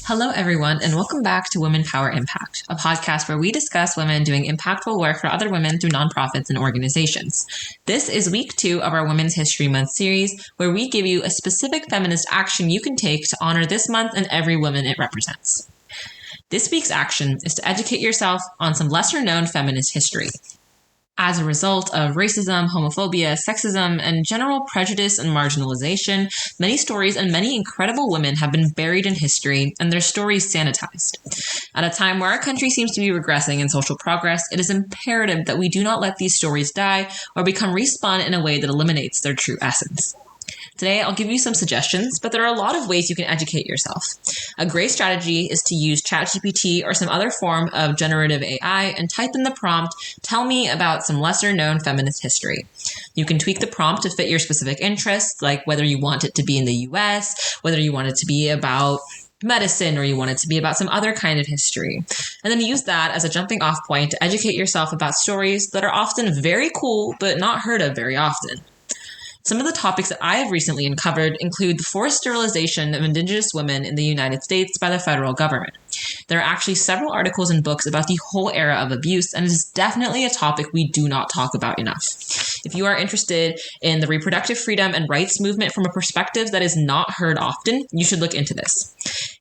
Hello, everyone, and welcome back to Women Power Impact, a podcast where we discuss women doing impactful work for other women through nonprofits and organizations. This is week 2 of our Women's History Month series, where we give you a specific feminist action you can take to honor this month and every woman it represents. This week's action is to educate yourself on some lesser-known feminist history. As a result of racism, homophobia, sexism, and general prejudice and marginalization, many stories and many incredible women have been buried in history and their stories sanitized. At a time where our country seems to be regressing in social progress, it is imperative that we do not let these stories die or become respun in a way that eliminates their true essence. Today, I'll give you some suggestions, but there are a lot of ways you can educate yourself. A great strategy is to use ChatGPT or some other form of generative AI and type in the prompt, "Tell me about some lesser-known feminist history." You can tweak the prompt to fit your specific interests, like whether you want it to be in the US, whether you want it to be about medicine, or you want it to be about some other kind of history. And then use that as a jumping off point to educate yourself about stories that are often very cool, but not heard of very often. Some of the topics that I have recently uncovered include the forced sterilization of Indigenous women in the United States by the federal government. There are actually several articles and books about the whole era of abuse, and it is definitely a topic we do not talk about enough. If you are interested in the reproductive freedom and rights movement from a perspective that is not heard often, you should look into this.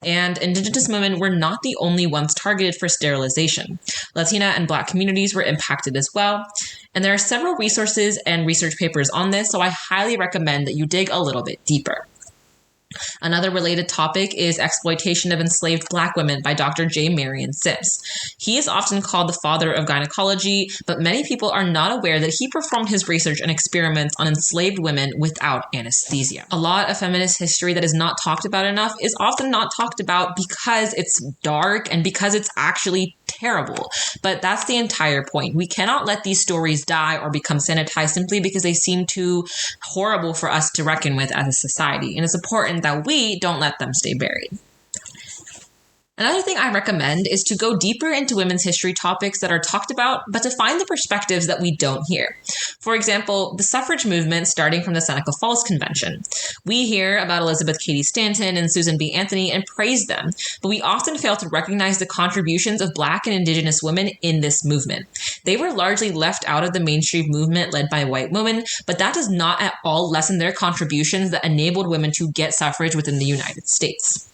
And Indigenous women were not the only ones targeted for sterilization. Latina and Black communities were impacted as well. And there are several resources and research papers on this, so I highly recommend that you dig a little bit deeper. Another related topic is exploitation of enslaved Black women by Dr. J. Marion Sims. He is often called the father of gynecology, but many people are not aware that he performed his research and experiments on enslaved women without anesthesia. A lot of feminist history that is not talked about enough is often not talked about because it's dark and because it's actually terrible. But that's the entire point. We cannot let these stories die or become sanitized simply because they seem too horrible for us to reckon with as a society. And it's important that we don't let them stay buried. Another thing I recommend is to go deeper into women's history topics that are talked about, but to find the perspectives that we don't hear. For example, the suffrage movement starting from the Seneca Falls Convention. We hear about Elizabeth Cady Stanton and Susan B. Anthony and praise them, but we often fail to recognize the contributions of Black and Indigenous women in this movement. They were largely left out of the mainstream movement led by white women, but that does not at all lessen their contributions that enabled women to get suffrage within the United States.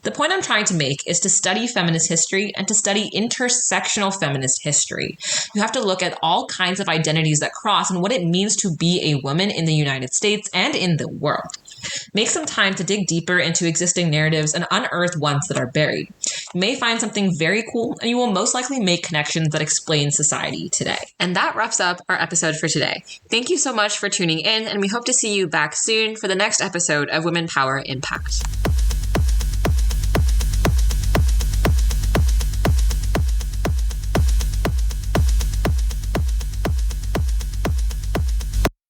The point I'm trying to make is to study feminist history and to study intersectional feminist history. You have to look at all kinds of identities that cross and what it means to be a woman in the United States and in the world. Make some time to dig deeper into existing narratives and unearth ones that are buried. You may find something very cool, and you will most likely make connections that explain society today. And that wraps up our episode for today. Thank you so much for tuning in, and we hope to see you back soon for the next episode of Women Power Impact.